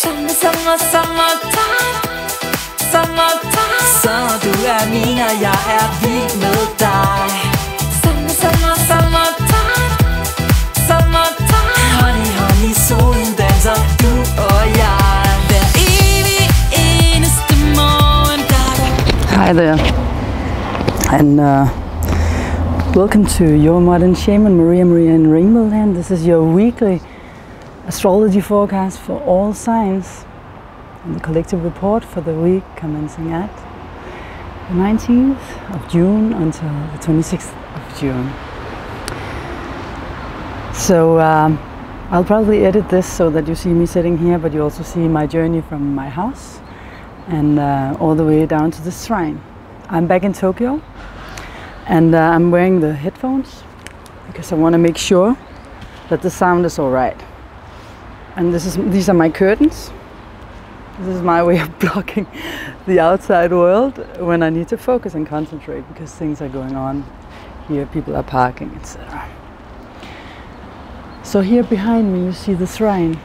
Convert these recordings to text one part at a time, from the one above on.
Summertime, så du min, og jeg vild med dig. Summertime, honey, solen danser, du og jeg. Hver evig eneste morgen, Hi there, and welcome to your modern shaman, Maria in RainbowLand. This is your weekly astrology forecast for all signs, and the collective report for the week commencing at the 19th of June until the 26th of June. So I'll probably edit this so that you see me sitting here, but you also see my journey from my house and all the way down to the shrine. I'm back in Tokyo, and I'm wearing the headphones because I want to make sure that the sound is all right. And these are my curtains. This is my way of blocking the outside world when I need to focus and concentrate because things are going on here, people are parking, etc. So here behind me you see the shrine.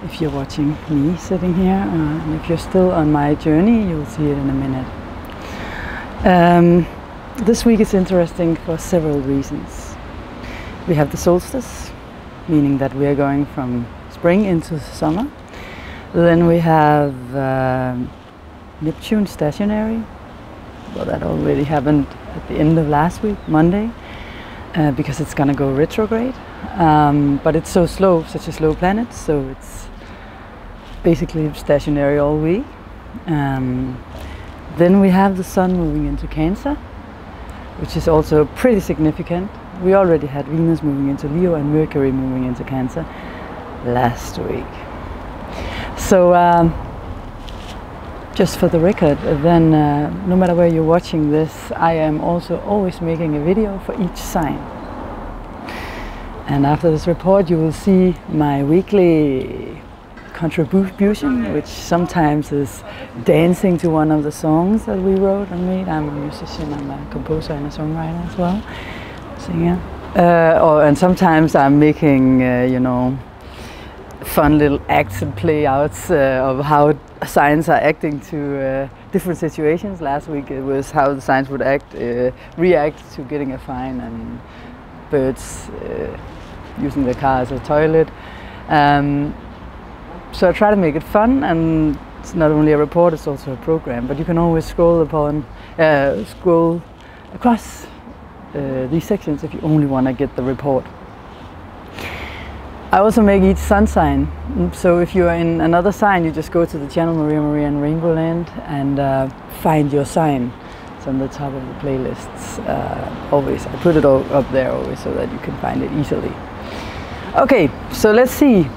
If you're watching me sitting here, and if you're still on my journey, you'll see it in a minute. This week is interesting for several reasons. We have the solstice, meaning that we are going from spring into summer. Then we have Neptune stationary. Well, that already happened at the end of last week, Monday, because it's gonna go retrograde. But it's so slow, such a slow planet, so it's basically stationary all week. Then we have the sun moving into Cancer, which is also pretty significant. We already had Venus moving into Leo and Mercury moving into Cancer last week. So just for the record, then no matter where you're watching this, I am also always making a video for each sign. And after this report you will see my weekly contribution, which sometimes is dancing to one of the songs that we wrote and made. I'm a musician, I'm a composer and a songwriter as well. Singer. And sometimes I'm making, you know, fun little acts and play-outs of how signs are acting to different situations. Last week it was how the signs would react to getting a fine, and birds using the car as a toilet. So I try to make it fun, and it's not only a report, it's also a program. But you can always scroll across these sections if you only want to get the report. I also make each sun sign. So if you're in another sign, you just go to the channel Maria in RainbowLand and find your sign. It's on the top of the playlists. Always, I put it all up there always so that you can find it easily. Okay, so let's see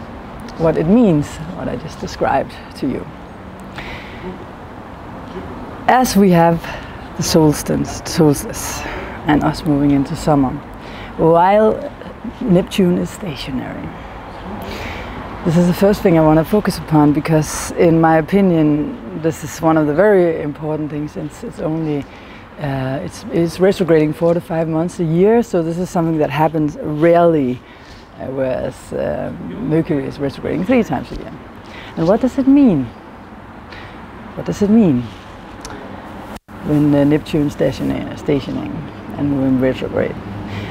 what it means, what I just described to you. As we have the solstice and us moving into summer, while Neptune is stationary. This is the first thing I want to focus upon because, in my opinion, this is one of the very important things, since it's only it's retrograding 4 to 5 months a year. So this is something that happens rarely, whereas Mercury is retrograding 3 times a year. And what does it mean? What does it mean when Neptune is stationing and moving retrograde?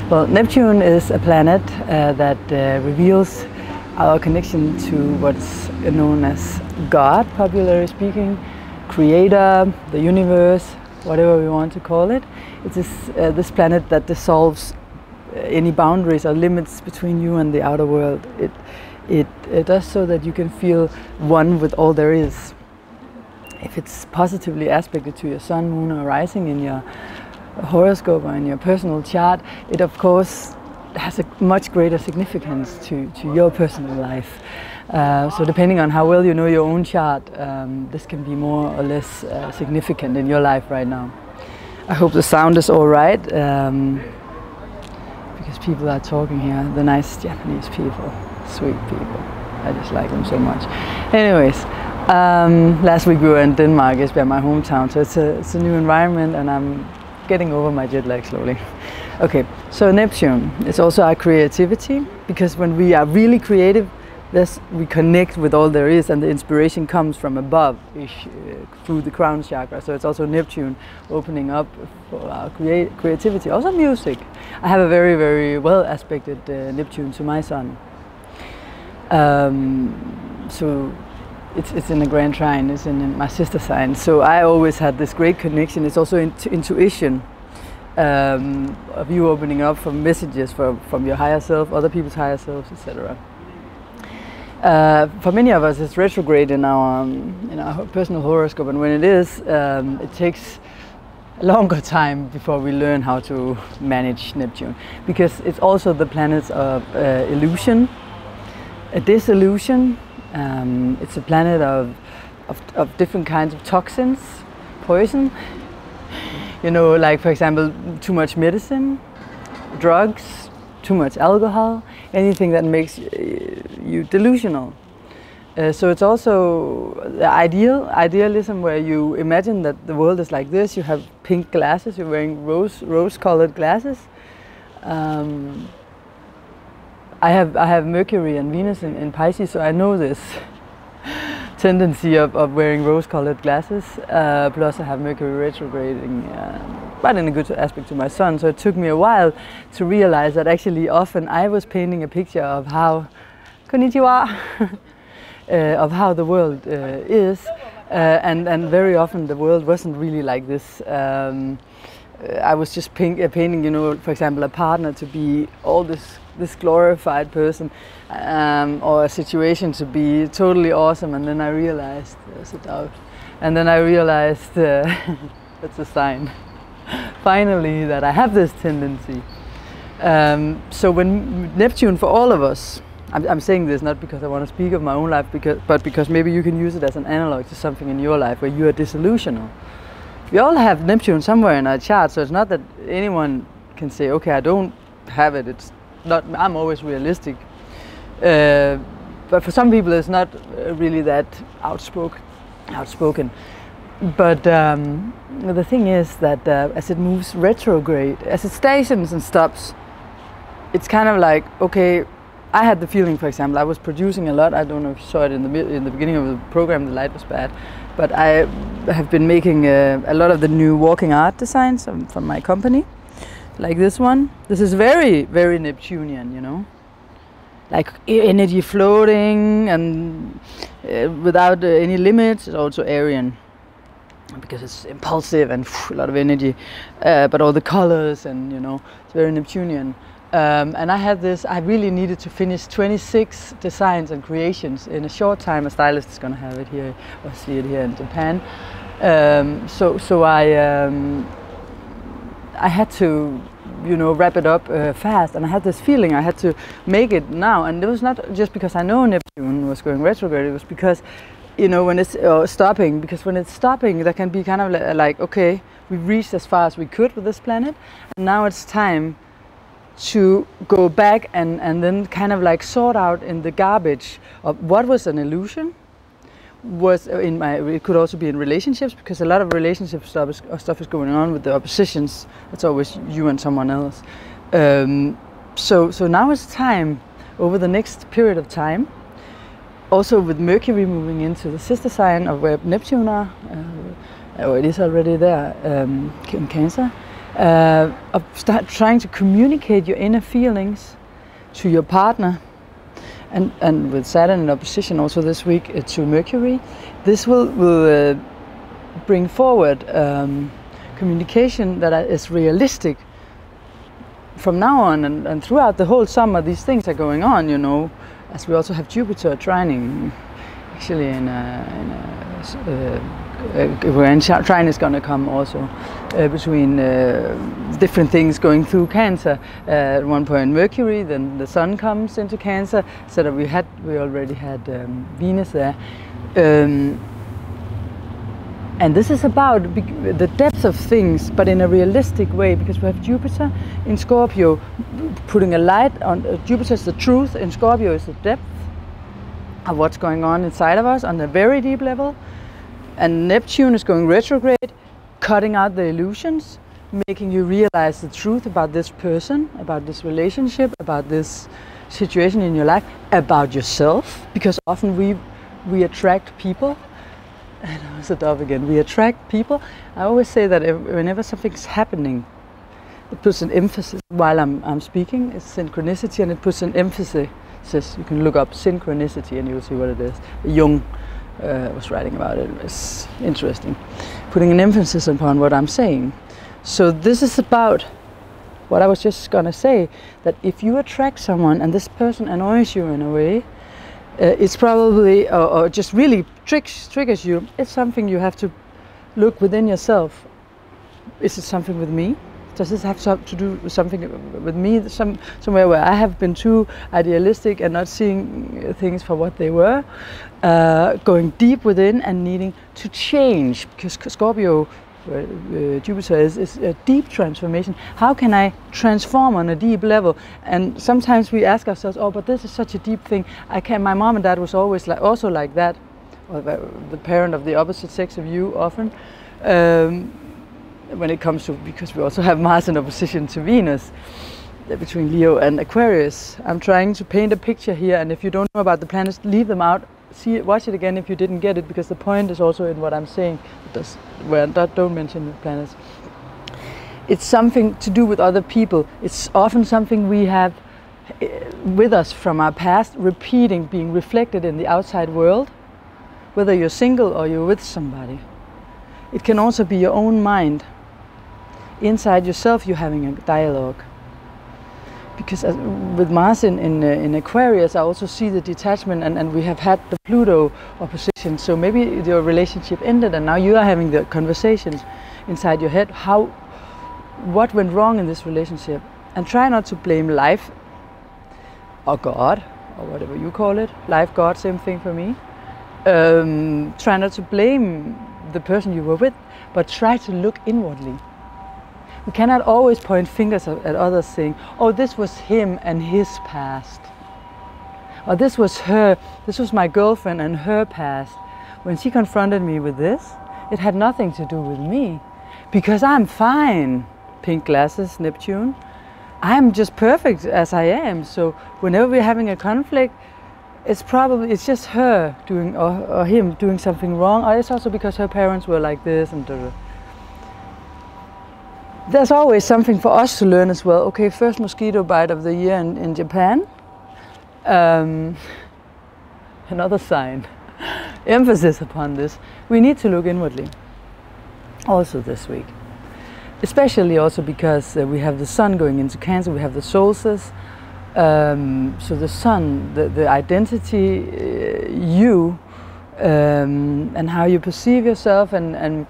Well, Neptune is a planet that reveals our connection to what's known as God, popularly speaking, Creator, the universe, whatever we want to call it. It's this planet that dissolves any boundaries or limits between you and the outer world. It does so that you can feel one with all there is. If it's positively aspected to your sun, moon, or rising in your horoscope or in your personal chart, it of course has a much greater significance to your personal life. So depending on how well you know your own chart, this can be more or less significant in your life right now. I hope the sound is all right, because people are talking here, the nice Japanese people, sweet people. I just like them so much. Anyways, last week we were in Denmark, it's been my hometown, so it's a new environment, and I'm getting over my jet lag slowly. Okay, so Neptune is also our creativity, because when we are really creative, we connect with all there is, and the inspiration comes from above, through the crown chakra. So it's also Neptune opening up for our creativity, also music. I have a very, very well aspected Neptune to my sun. So it's in a grand trine, it's in my sister sign. So I always had this great connection. It's also intuition of you opening up for messages from your higher self, other people's higher selves, etc. For many of us, it's retrograde in our personal horoscope, and when it is, it takes a longer time before we learn how to manage Neptune, because it's also the planet of illusion, a disillusion. It's a planet of different kinds of toxins, poison. You know, like for example, too much medicine, drugs, too much alcohol, anything that makes you delusional. So it's also the idealism, where you imagine that the world is like this. You have pink glasses, you're wearing rose-colored glasses. I have Mercury and Venus in Pisces, so I know this tendency of wearing rose-colored glasses. Plus I have Mercury retrograding, but in a good aspect to my sun. So it took me a while to realize that actually often I was painting a picture of how, konnichiwa, of how the world is, and very often the world wasn't really like this. I was just painting, you know, for example, a partner to be all this glorified person, or a situation to be totally awesome, and then I realized, sit out, and then I realized that's a sign, finally, that I have this tendency. So when Neptune, for all of us, I'm saying this not because I want to speak of my own life, but because maybe you can use it as an analog to something in your life where you are disillusional. We all have Neptune somewhere in our chart, so it's not that anyone can say, okay, I don't have it. It's not. I'm always realistic. But for some people, it's not really that outspoken. But the thing is that as it moves retrograde, as it stations and stops, it's kind of like, okay, I had the feeling, for example, I was producing a lot. I don't know if you saw it in the beginning of the program, the light was bad. But I have been making a lot of the new walking art designs from my company, like this one. This is very, very Neptunian, you know, like energy floating and without any limits. It's also Aryan, because it's impulsive and a lot of energy, but all the colors, and you know, it's very Neptunian. And I had this, I really needed to finish 26 designs and creations in a short time. A stylist is going to have it here, or see it here in Japan. So I had to, you know, wrap it up fast, and I had this feeling I had to make it now. And it was not just because I know Neptune was going retrograde, it was because, you know, when it's stopping, because when it's stopping, that can be kind of like, okay, we've reached as far as we could with this planet, and now it's time to go back and then kind of like sort out in the garbage of what was an illusion, was it could also be in relationships, because a lot of relationship stuff is going on with the oppositions. It's always you and someone else. So now it's time, over the next period of time, also with Mercury moving into the sister sign of where Neptune are, or it is already there, in Cancer. Of start trying to communicate your inner feelings to your partner, and with Saturn in opposition also this week to Mercury, this will bring forward communication that is realistic from now on and throughout the whole summer. These things are going on, you know, as we also have Jupiter trining, actually in trine is going to come also between different things going through Cancer. At one point Mercury, then the Sun comes into Cancer, so that we already had Venus there. And this is about the depth of things, but in a realistic way, because we have Jupiter in Scorpio putting a light on. Jupiter is the truth, and Scorpio is the depth of what's going on inside of us on a very deep level. And Neptune is going retrograde, cutting out the illusions, making you realize the truth about this person, about this relationship, about this situation in your life about yourself, because often we attract people. And there's a dove again. We attract people. I always say that whenever something's happening, it puts an emphasis. While I'm speaking, it's synchronicity, and it puts an emphasis. You can look up synchronicity and you'll see what it is. Jung was writing about it. It's interesting. Putting an emphasis upon what I'm saying. So this is about what I was just gonna say, that if you attract someone and this person annoys you in a way, it's probably, or just really triggers you, it's something you have to look within yourself. Is it something with me? Does this have to do with something with me? Somewhere where I have been too idealistic and not seeing things for what they were, going deep within and needing to change, because Scorpio, Jupiter is a deep transformation. How can I transform on a deep level? And sometimes we ask ourselves, oh, but this is such a deep thing. My mom and dad was always also like that, or the parent of the opposite sex of you often. When it comes to, because we also have Mars in opposition to Venus, between Leo and Aquarius. I'm trying to paint a picture here, and if you don't know about the planets, leave them out. See it, watch it again if you didn't get it, because the point is also in what I'm saying. Don't mention the planets. It's something to do with other people. It's often something we have with us from our past, repeating, being reflected in the outside world, whether you're single or you're with somebody. It can also be your own mind. Inside yourself you're having a dialogue. Because with Mars in Aquarius, I also see the detachment, and we have had the Pluto opposition. So maybe your relationship ended and now you are having the conversations inside your head. What went wrong in this relationship? And try not to blame life or God, or whatever you call it. Life, God, same thing for me. Try not to blame the person you were with, but try to look inwardly. We cannot always point fingers at others saying, oh, this was him and his past. Or this was her, this was my girlfriend and her past. When she confronted me with this, it had nothing to do with me. Because I'm fine. Pink glasses, Neptune. I'm just perfect as I am. So whenever we're having a conflict, it's just her doing, or him doing something wrong. Or it's also because her parents were like this and There's always something for us to learn as well. Okay, first mosquito bite of the year in Japan. Another sign. Emphasis upon this. We need to look inwardly. Also this week. Especially also because we have the sun going into Cancer. We have the solstice. So the sun, the identity, you, and how you perceive yourself and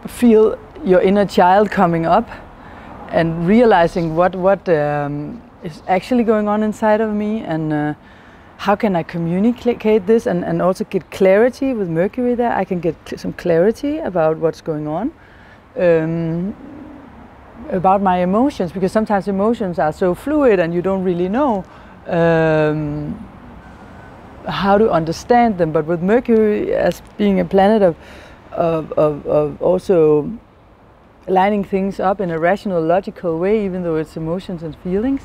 feel your inner child coming up and realizing what is actually going on inside of me, and how can I communicate this and also get clarity with Mercury there. I can get some clarity about what's going on, about my emotions, because sometimes emotions are so fluid and you don't really know how to understand them. But with Mercury as being a planet of also lining things up in a rational, logical way, even though it's emotions and feelings,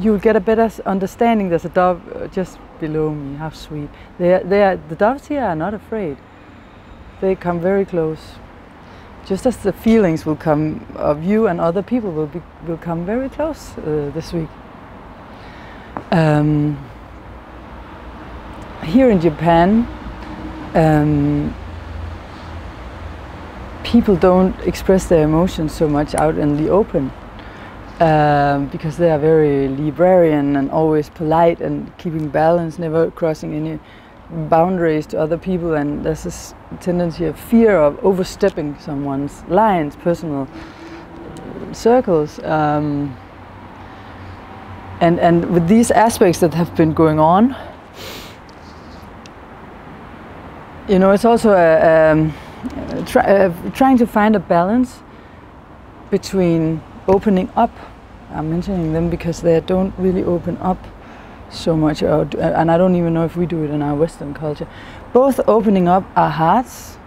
you'll get a better understanding. There's a dove just below me. How sweet! The doves here are not afraid. They come very close. Just as the feelings will come of you and other people will come very close this week. Here in Japan, people don't express their emotions so much out in the open, because they are very librarian and always polite and keeping balance, never crossing any boundaries to other people, and there's this tendency of fear of overstepping someone's lines, personal circles, and with these aspects that have been going on, you know, it's also trying to find a balance between opening up. I'm mentioning them because they don't really open up so much, and I don't even know if we do it in our Western culture. Both opening up our hearts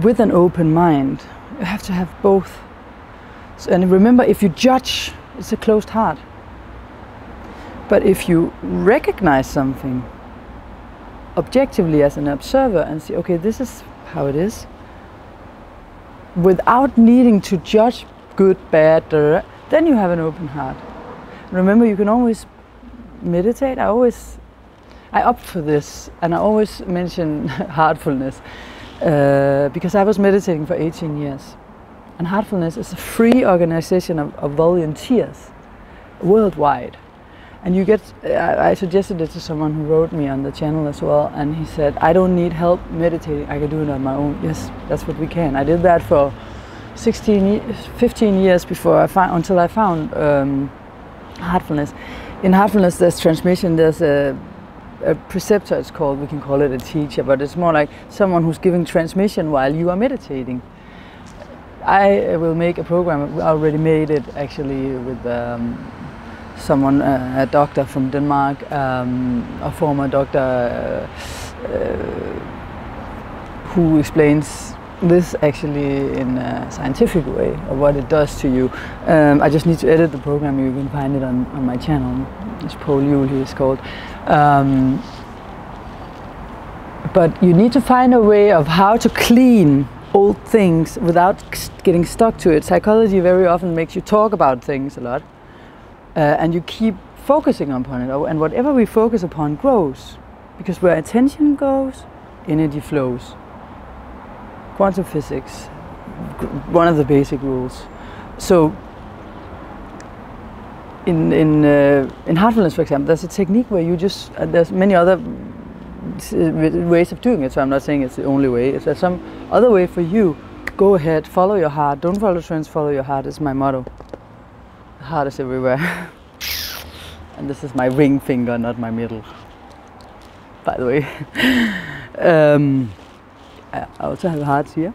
with an open mind. You have to have both. So, and remember, if you judge It's a closed heart. But if you recognize something objectively as an observer and see, okay, this is how it is, without needing to judge good, bad, then you have an open heart. Remember, you can always meditate. I opt for this, and I always mention heartfulness because I was meditating for 18 years. And Heartfulness is a free organization of volunteers worldwide. And you get, I suggested it to someone who wrote me on the channel as well, and he said, I don't need help meditating, I can do it on my own. Yes, that's what we can. I did that for 15 years before until I found Heartfulness. In Heartfulness there's transmission, there's a preceptor, it's called, we can call it a teacher, but it's more like someone who's giving transmission while you are meditating. I will make a program, I already made it actually with someone, a doctor from Denmark, a former doctor who explains this actually in a scientific way of what it does to you. I just need to edit the program, you can find it on my channel. It's Paul Yule, he is called. But you need to find a way of how to clean old things without getting stuck to it. Psychology very often makes you talk about things a lot. And you keep focusing upon it, and whatever we focus upon grows, because where attention goes, energy flows. Quantum physics, one of the basic rules. So in Heartfulness, for example, there's a technique where you just, there's many other ways of doing it, so I'm not saying it's the only way. If there's some other way for you, go ahead, follow your heart. Don't follow trends, follow your heart is my motto. The heart is everywhere. And this is my ring finger, not my middle, by the way. I also have hearts here.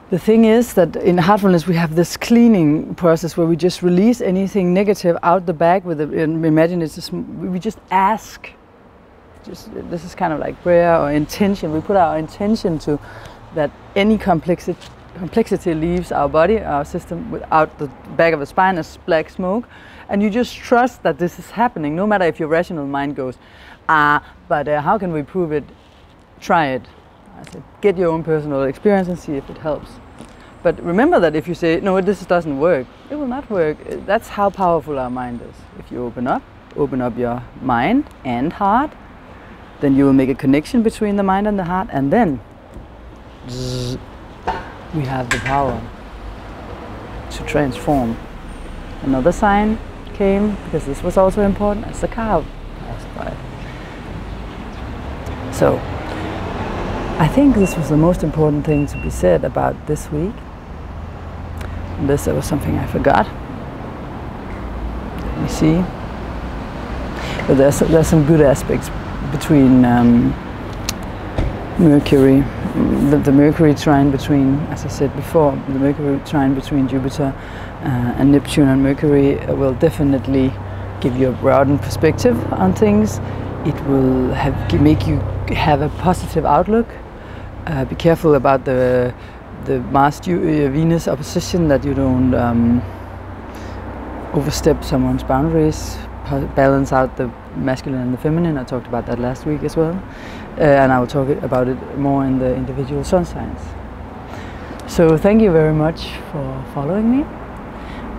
The thing is that in Heartfulness we have this cleaning process where we just release anything negative out the bag with it, and imagine it's just, we just ask. This is kind of like prayer or intention. We put our intention to that any complexity leaves our body, our system, without the back of the spine as black smoke, and you just trust that this is happening, no matter if your rational mind goes, but how can we prove it? Try it. I said, get your own personal experience and see if it helps. But remember that if you say, no, this doesn't work, it will not work. That's how powerful our mind is. If you open up your mind and heart, then you will make a connection between the mind and the heart, and then zzz, we have the power to transform. Another sign came, because this was also important, as the cow passed by. So, I think this was the most important thing to be said about this week. Unless there was something I forgot. Let me see. But there's some good aspects between Mercury, the Mercury trine between, as I said before, the Mercury trine between Jupiter and Neptune and Mercury will definitely give you a broadened perspective on things. It will make you have a positive outlook. Be careful about the Mars-Venus opposition, that you don't overstep someone's boundaries, balance out the masculine and the feminine. I talked about that last week as well, and I will talk about it more in the individual sun signs. So thank you very much for following me,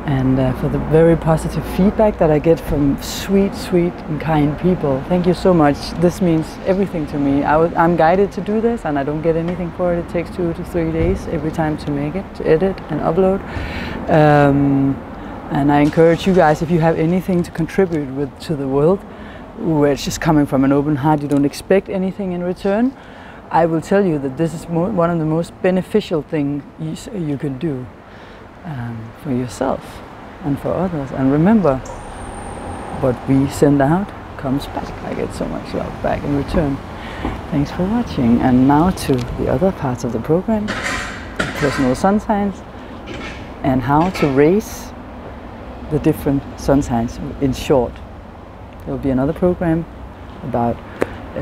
and for the very positive feedback that I get from sweet and kind people. Thank you so much. This means everything to me. I'm guided to do this, and I don't get anything for it. It takes 2 to 3 days every time to make it, to edit and upload. And I encourage you guys, if you have anything to contribute to the world, where it's just coming from an open heart, you don't expect anything in return, I will tell you that this is one of the most beneficial things you can do. For yourself and for others. And remember, what we send out comes back. I get so much love back in return. Thanks for watching. And now to the other parts of the program, personal sun signs, and how to raise the different sun signs in short. There will be another program about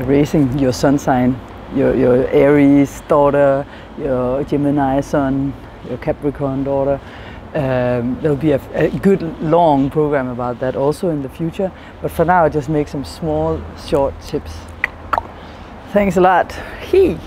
raising your sun sign, your Aries daughter, your Gemini sun, your Capricorn daughter. There'll be a good long program about that also in the future, but for now I just make some small short tips. Thanks a lot. He.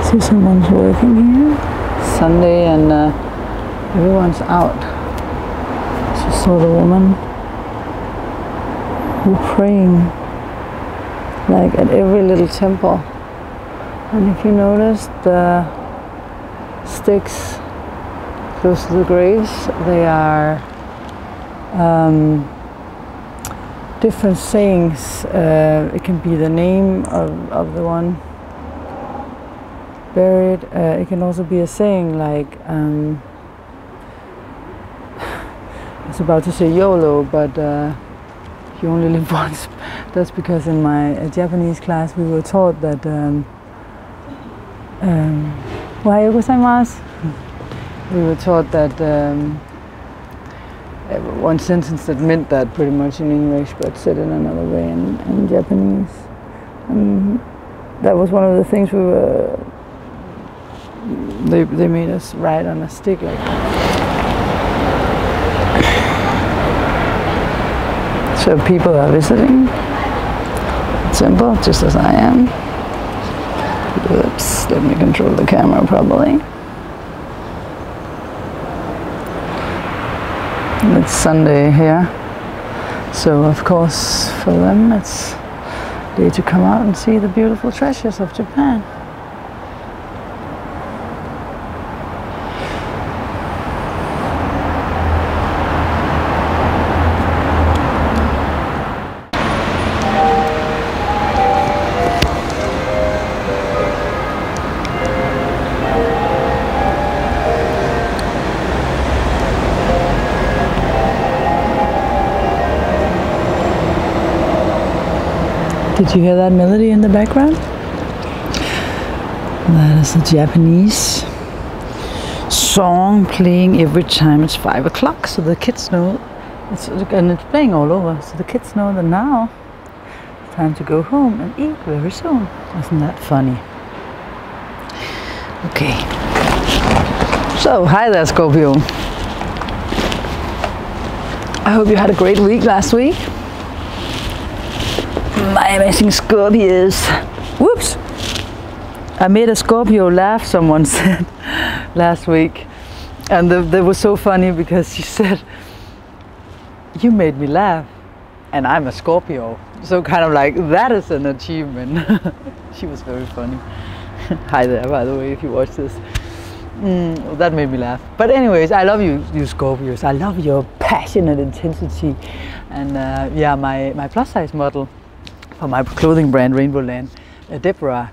See, someone's working here. Sunday and everyone's out. Just saw the woman who praying like at every little temple. And if you notice the sticks close to the graves, they are different sayings. It can be the name of the one buried. It can also be a saying like, I was about to say YOLO, but you only live once. That's because in my Japanese class we were taught that Ohayou gozaimasu. We were taught that one sentence that meant that pretty much in English, but said in another way in Japanese. That was one of the things we were. They made us ride on a stick like that. So people are visiting. Simple, just as I am. Oops, let me control the camera properly. It's Sunday here, so of course for them it's a day to come out and see the beautiful treasures of Japan. Did you hear that melody in the background? That is a Japanese song playing every time it's 5 o'clock, so the kids know, and it's playing all over, so the kids know that now it's time to go home and eat very soon. Isn't that funny? Okay. So, hi there, Scorpio. I hope you had a great week last week. My amazing Scorpios. Whoops! I made a Scorpio laugh, someone said last week. And that was so funny because she said, you made me laugh. And I'm a Scorpio. So kind of like, that is an achievement. She was very funny. Hi there, by the way, if you watch this. That made me laugh. But anyways, I love you Scorpios. I love your passionate intensity. And yeah, my plus size model for my clothing brand RainbowLand, Deborah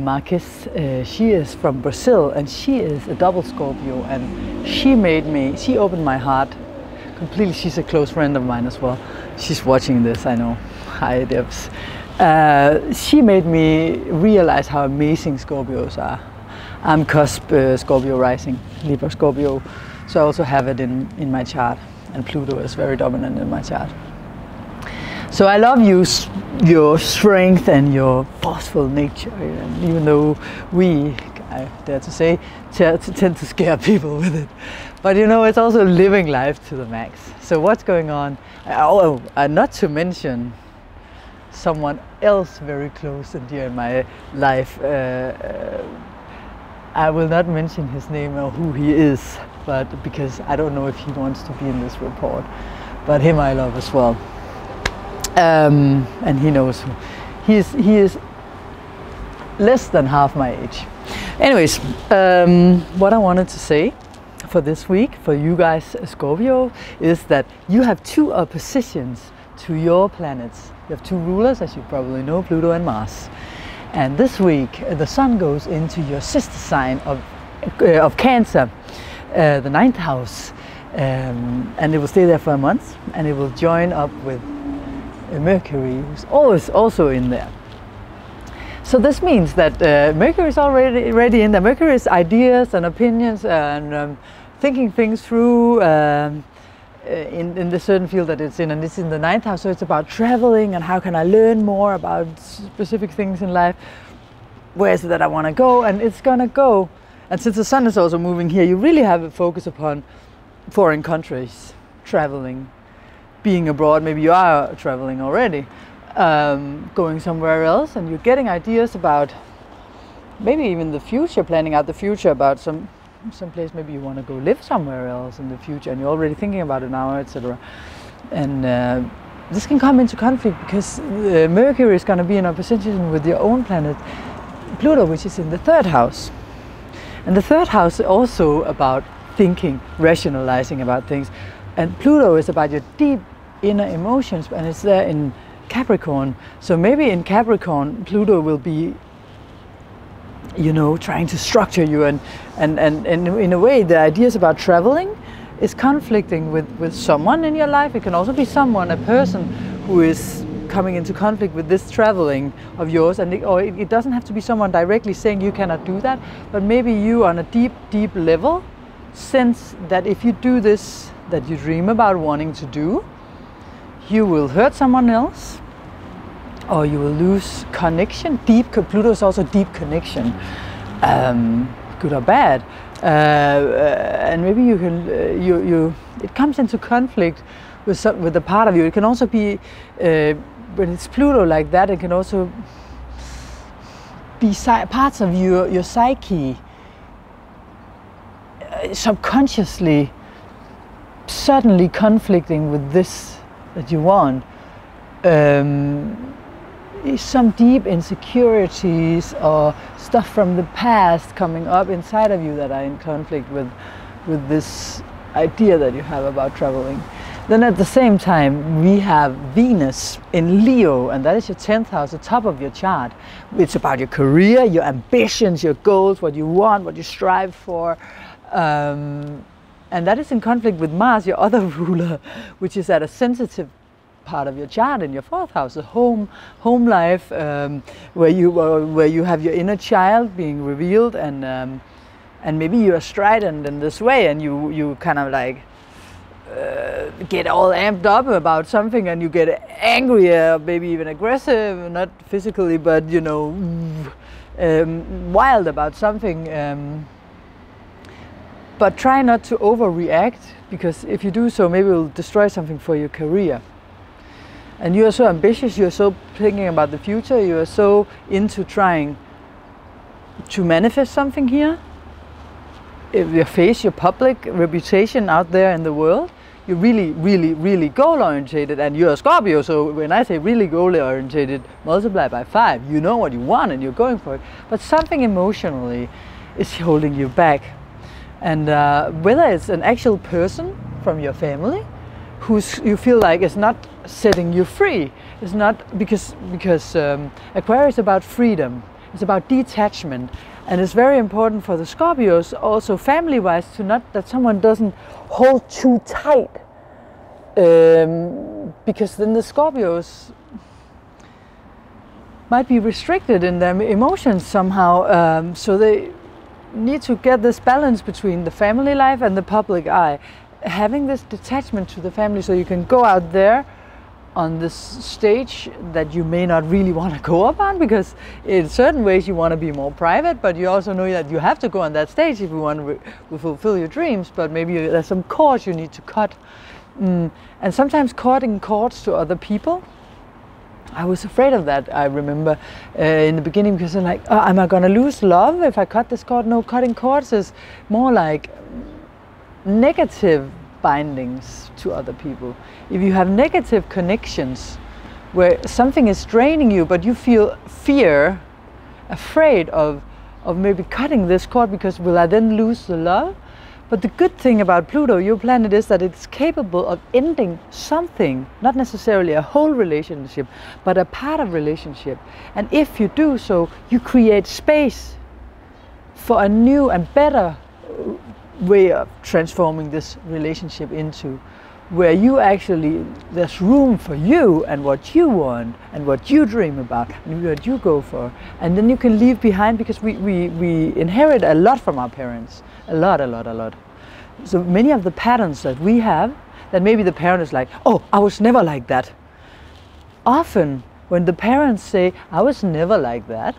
Marquez, she is from Brazil and she is a double Scorpio, and she opened my heart completely. She's a close friend of mine as well. She's watching this, I know. Hi Debs. She made me realize how amazing Scorpios are. I'm cusp Scorpio rising, Libra Scorpio, so I also have it in my chart, and Pluto is very dominant in my chart. So I love your strength and your forceful nature, and even though I dare to say, tend to scare people with it. But you know, it's also living life to the max. So what's going on? Not to mention someone else very close and dear in my life. I will not mention his name or who he is, but because I don't know if he wants to be in this report. But him I love as well. And he knows who. He is less than half my age. Anyways, what I wanted to say for this week, for you guys Scorpio, is that you have two oppositions to your planets. You have two rulers, as you probably know, Pluto and Mars. And this week, the Sun goes into your sister sign of Cancer, the 9th house, and it will stay there for a month, and it will join up with Mercury, who's always also in there. So this means that Mercury is already in there. Mercury is ideas and opinions and thinking things through in the certain field that it's in, and it's in the 9th house, so it's about traveling and how can I learn more about specific things in life. Where is it that I want to go? And it's gonna go. And since the sun is also moving here, you really have a focus upon foreign countries, traveling, being abroad. Maybe you are traveling already, going somewhere else, and you're getting ideas about maybe even the future, planning out the future about some place maybe you want to go live somewhere else in the future, and you're already thinking about it now, etc. And this can come into conflict because Mercury is going to be in opposition with your own planet Pluto, which is in the 3rd house. And the 3rd house is also about thinking, rationalizing about things. And Pluto is about your deep inner emotions, and it's there in Capricorn. So maybe in Capricorn, Pluto will be, you know, trying to structure you, and in a way the ideas about traveling is conflicting with someone in your life. It can also be someone, a person who is coming into conflict with this traveling of yours, and it doesn't have to be someone directly saying you cannot do that, but maybe you on a deep level sense that if you do this that you dream about wanting to do, you will hurt someone else, or you will lose connection. Pluto is also deep connection, good or bad, and maybe you can it comes into conflict with a part of you. It can also be when it's Pluto like that. It can also be parts of your psyche subconsciously suddenly conflicting with this that you want. Some deep insecurities or stuff from the past coming up inside of you that are in conflict with this idea that you have about traveling. Then at the same time we have Venus in Leo, and that is your 10th house, the top of your chart. It's about your career, your ambitions, your goals, what you want, what you strive for. And that is in conflict with Mars, your other ruler, which is at a sensitive part of your chart in your 4th house, the home life, where you have your inner child being revealed, and maybe you are strident in this way, and you kind of like get all amped up about something, and you get angry, maybe even aggressive, not physically, but you know, wild about something. But try not to overreact, because if you do so, maybe it will destroy something for your career. And you are so ambitious, you are so thinking about the future, you are so into trying to manifest something here. If you face your public reputation out there in the world, you're really goal-orientated, and you're a Scorpio, so when I say really goal-orientated, multiply by 5, you know what you want and you're going for it. But something emotionally is holding you back. And whether it's an actual person from your family who's you feel like is not setting you free, it's not because Aquarius is about freedom, it's about detachment, and it's very important for the Scorpios also family-wise to not that someone doesn't hold too tight, because then the Scorpios might be restricted in their emotions somehow, so they need to get this balance between the family life and the public eye, having this detachment to the family, so you can go out there on this stage that you may not really want to go up on, because in certain ways you want to be more private, but you also know that you have to go on that stage if you want to fulfill your dreams, but maybe there's some cords you need to cut. And sometimes cutting cords to other people, I was afraid of that, I remember, in the beginning, because I'm like, oh, am I going to lose love if I cut this cord? No, cutting cords is more like negative bindings to other people. If you have negative connections where something is draining you, but you feel fear, afraid of maybe cutting this cord, because will I then lose the love? But the good thing about Pluto, your planet, is that it's capable of ending something, not necessarily a whole relationship, but a part of relationship. And if you do so, you create space for a new and better way of transforming this relationship into, where you actually, there's room for you and what you want and what you dream about and what you go for. And then you can leave behind, because we inherit a lot from our parents. A lot. So many of the patterns that we have, that maybe the parent is like, oh, I was never like that. Often when the parents say, I was never like that,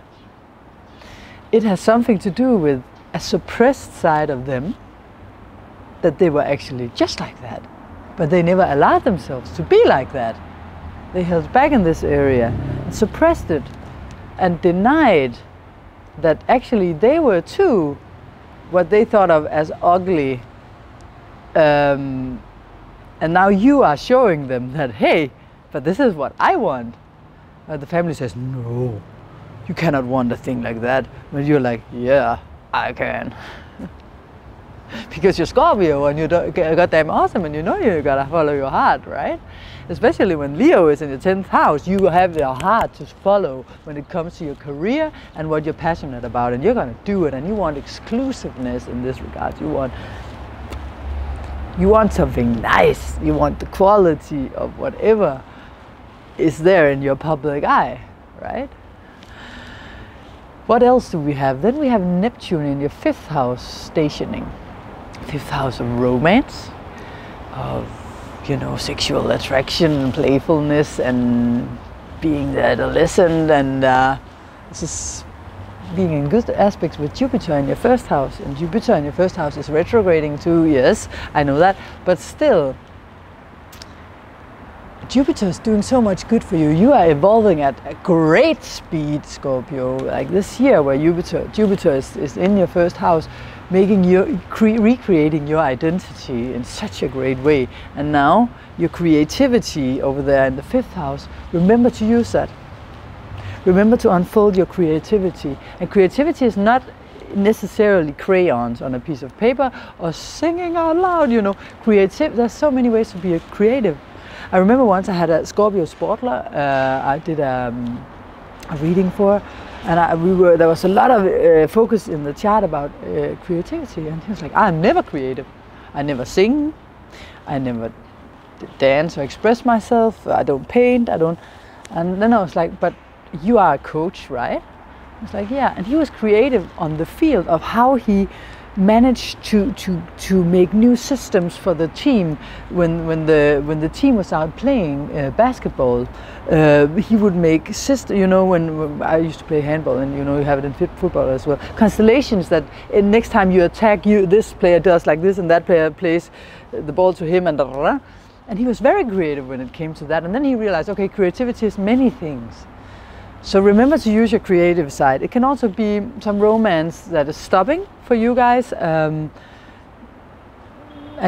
it has something to do with a suppressed side of them, that they were actually just like that, but they never allowed themselves to be like that. They held back in this area and suppressed it and denied that actually they were too what they thought of as ugly. And now you are showing them that, hey, but this is what I want. The family says, no, you cannot want a thing like that. But you're like, yeah, I can. Because you're Scorpio and you're goddamn awesome and you know you gotta follow your heart, right? Especially when Leo is in your 10th house, you have your heart to follow when it comes to your career and what you're passionate about, and you're gonna do it, and you want exclusiveness in this regard. You want something nice, you want the quality of whatever is there in your public eye, right? What else do we have? Then we have Neptune in your 5th house stationing. 5th house of romance, of, you know, sexual attraction and playfulness and being the adolescent, and this is being in good aspects with Jupiter in your 1st house. And Jupiter in your 1st house is retrograding too, yes, I know that, but still, Jupiter is doing so much good for you. You are evolving at a great speed, Scorpio. Like this year where Jupiter is in your 1st house, making you, recreating your identity in such a great way. And now your creativity over there in the 5th house, remember to use that. Remember to unfold your creativity. And creativity is not necessarily crayons on a piece of paper or singing out loud, you know. There's so many ways to be creative. I remember once I had a Scorpio sportler I did a reading for, and there was a lot of focus in the chart about creativity, and he was like, I'm never creative. I never sing, I never dance or express myself, I don't paint, and then I was like, but you are a coach, right? I was like, yeah, and he was creative on the field of how he managed to make new systems for the team when the team was out playing basketball. He would make systems, you know, when I used to play handball, and you know, you have it in football as well, constellations that next time you attack, this player does like this and that player plays the ball to him, and he was very creative when it came to that. And then he realized, okay, creativity is many things. So remember to use your creative side. It can also be some romance that is stopping for you guys, and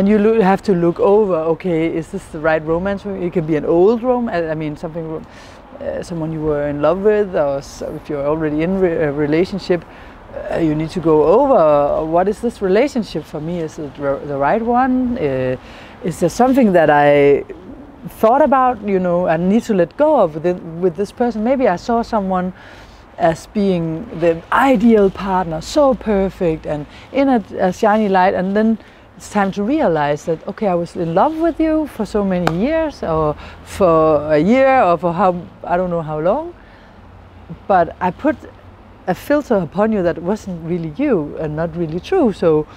you have to look over, okay, is this the right romance? It can be an old romance, I mean something, someone you were in love with, or if you're already in a relationship, you need to go over, what is this relationship for me? Is it the right one? Is there something that I thought about, you know, I need to let go of with this person? Maybe I saw someone as being the ideal partner, so perfect and in a shiny light, and then it's time to realize that, okay, I was in love with you for so many years, or for a year, or for I don't know how long, but I put a filter upon you that wasn't really you and not really true. So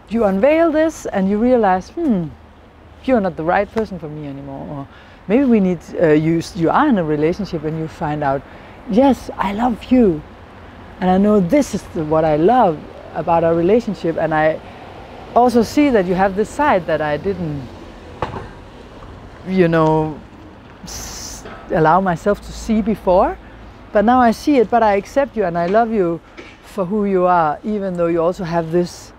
you unveil this and you realize, you're not the right person for me anymore. Or maybe we need, you are in a relationship and you find out, yes, I love you. And I know this is what I love about our relationship. And I also see that you have this side that I didn't, you know, allow myself to see before. But now I see it, but I accept you and I love you for who you are, even though you also have this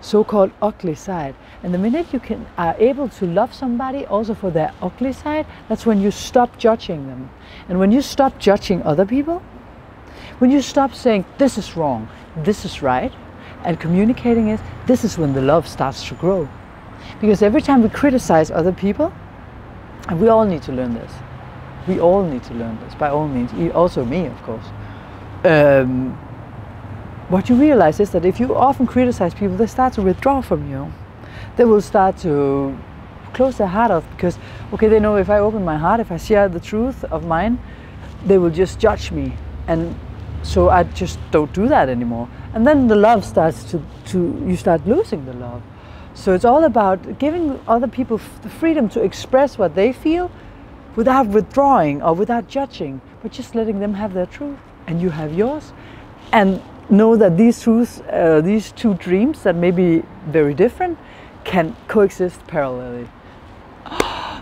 so-called ugly side. And the minute you are able to love somebody also for their ugly side, that's when you stop judging them. And when you stop judging other people, when you stop saying, this is wrong, this is right, and communicating it, this is when the love starts to grow. Because every time we criticize other people, and we all need to learn this. We all need to learn this, by all means, also me, of course. What you realize is that if you often criticize people, they start to withdraw from you. They will start to close their heart off because, okay, they know if I open my heart, if I share the truth of mine, they will just judge me. And so I just don't do that anymore. And then the love starts you start losing the love. So it's all about giving other people the freedom to express what they feel without withdrawing or without judging, but just letting them have their truth and you have yours. And know that these truths, these two dreams that may be very different, can coexist parallelly.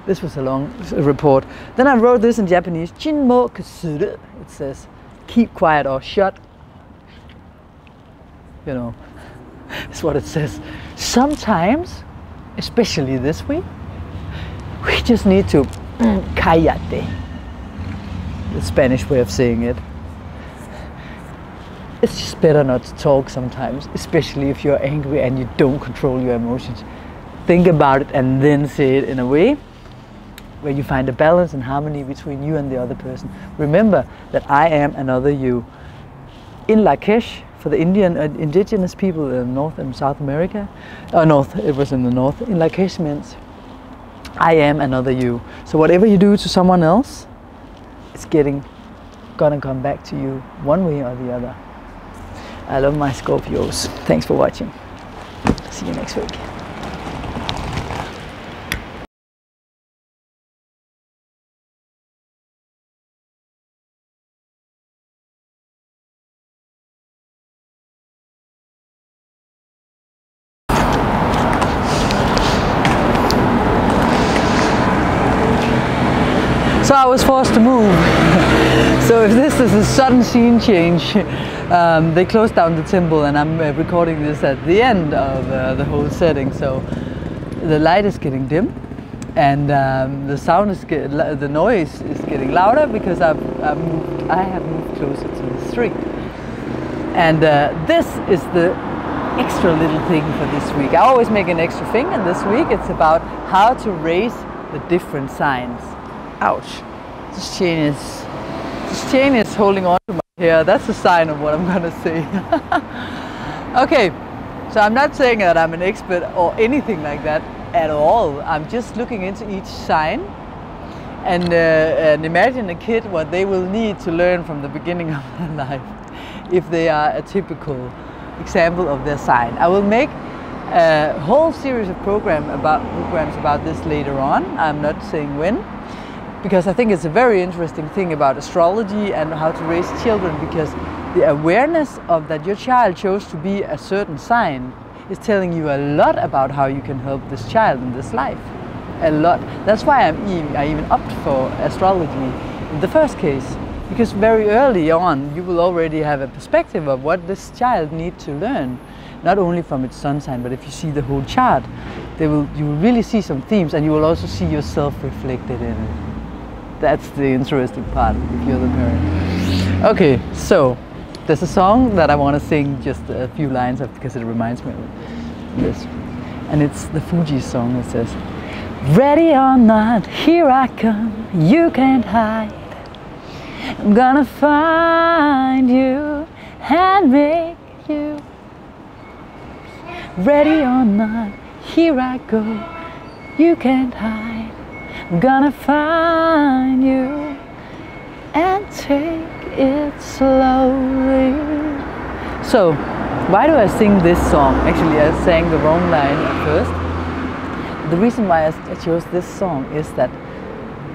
This was a long report. Then I wrote this in Japanese. Jinmo kusuru. It says, keep quiet or shut. You know, it's what it says. Sometimes, especially this week, we just need to cállate. The Spanish way of saying it. It's just better not to talk sometimes, especially if you're angry and you don't control your emotions. Think about it and then say it in a way where you find a balance and harmony between you and the other person. Remember that I am another you. In Lakesh, for the indigenous people in North and South America, North, it was in the North, in Lakesh means I am another you. So whatever you do to someone else, it's gonna come back to you one way or the other. I love my Scorpios. Thanks for watching. See you next week. So I was forced to move. So if this is a sudden scene change, they closed down the temple and I'm recording this at the end of the whole setting. So the light is getting dim and the sound is the noise is getting louder because I have moved closer to the street. And this is the extra little thing for this week. I always make an extra thing, and this week it's about how to raise the different signs. Ouch. This chain is holding on to my hair. That's a sign of what I'm gonna say. Okay, so I'm not saying that I'm an expert or anything like that at all. I'm just looking into each sign and imagine a kid what they will need to learn from the beginning of their life if they are a typical example of their sign. I will make a whole series of programs about this later on. I'm not saying when, because I think it's a very interesting thing about astrology and how to raise children, because the awareness of that your child chose to be a certain sign is telling you a lot about how you can help this child in this life. A lot. That's why I even opted for astrology in the first case, because very early on you will already have a perspective of what this child needs to learn, not only from its sun sign, but if you see the whole chart, you will really see some themes, and you will also see yourself reflected in it. That's the interesting part if you're the parent. Okay, so there's a song that I want to sing just a few lines of because it reminds me of this. And it's the Fuji song that says, ready or not, here I come, you can't hide. I'm gonna find you and make you. Ready or not, here I go, you can't hide. I'm gonna find you and take it slowly. So, why do I sing this song? Actually, I sang the wrong line at first. The reason why I chose this song is that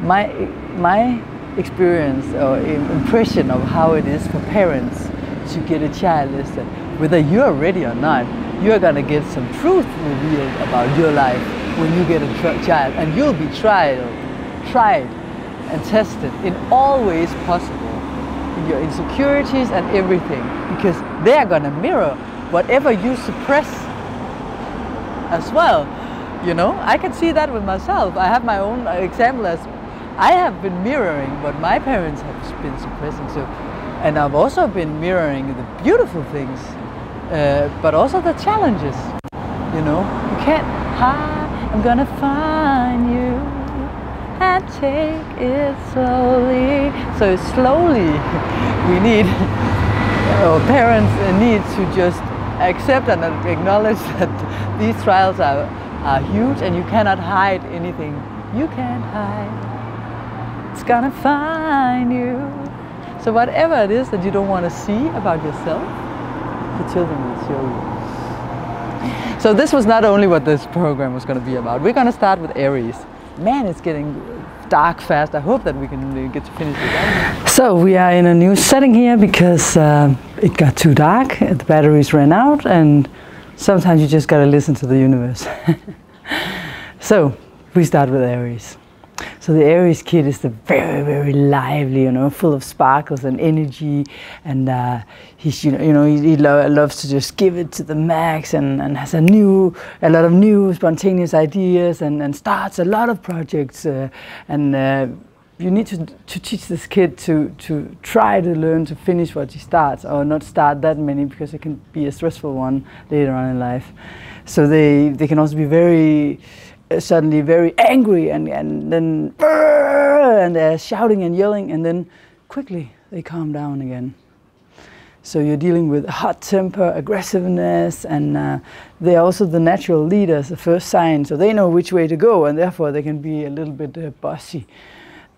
my experience or impression of how it is for parents to get a child is that whether you're ready or not, you're gonna get some truth revealed about your life when you get a child, and you'll be tried and tested in all ways possible, in your insecurities and everything, because they're gonna mirror whatever you suppress as well. You know, I can see that with myself. I have my own example as I have been mirroring what my parents have been suppressing. So, and I've also been mirroring the beautiful things, but also the challenges. You know, you can't hide. I'm gonna find you and take it slowly. So slowly, we need, or parents need to just accept and acknowledge that these trials are huge and you cannot hide anything. You can't hide. It's gonna find you. So whatever it is that you don't want to see about yourself, the children will show you. So this was not only what this program was going to be about. We're going to start with Aries. Man, it's getting dark fast. I hope that we can get to finish it. So we are in a new setting here because it got too dark, the batteries ran out, and sometimes you just got to listen to the universe. So we start with Aries. So the Aries kid is the very, very lively, you know, full of sparkles and energy, and he's, he loves to just give it to the max, and has a lot of new spontaneous ideas, and starts a lot of projects, you need to teach this kid to try to learn to finish what he starts, or not start that many, because it can be a stressful one later on in life. So they can also be very suddenly very angry, and then and they're shouting and yelling, and then quickly they calm down again. So you're dealing with hot temper, aggressiveness, and they're also the natural leaders, the first sign, so they know which way to go, and therefore they can be a little bit bossy.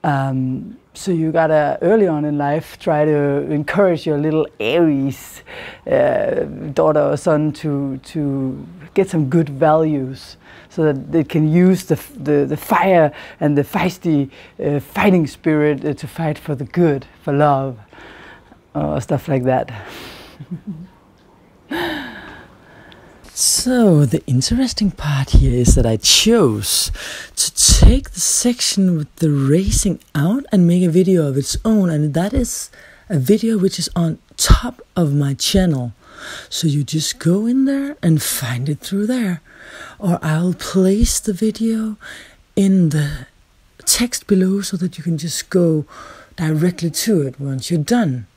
So you gotta, early on in life, try to encourage your little Aries daughter or son to get some good values, so that they can use the fire and the feisty fighting spirit to fight for the good, for love, or stuff like that. So the interesting part here is that I chose to take the section with the racing out and make a video of its own, and that is a video which is on top of my channel. So you just go in there and find it through there, or I'll place the video in the text below so that you can just go directly to it once you're done.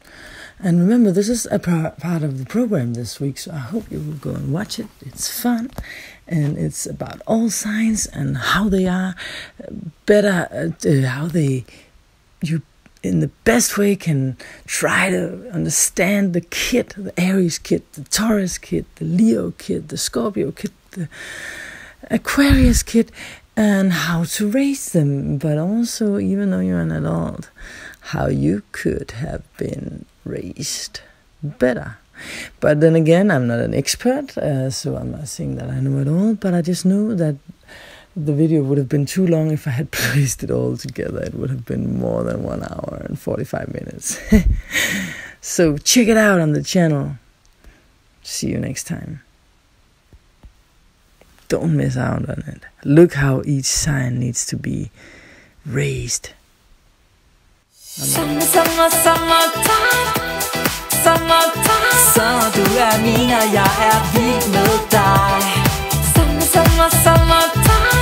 And remember, this is a part of the program this week, so I hope you will go and watch it. It's fun, and it's about all signs and how they are better, how you in the best way can try to understand the kid, the Aries kid, the Taurus kid, the Leo kid, the Scorpio kid, the Aquarius kid, and how to raise them. But also, even though you're an adult, how you could have been raised better. But then again, I'm not an expert, so I'm not saying that I know it all, but I just know that the video would have been too long if I had placed it all together. It would have been more than 1 hour and 45 minutes. So check it out on the channel. See you next time. Don't miss out on it. Look how each sign needs to be raised. Summertime, summertime. Så du mina, jeg vild med dig. Summertime.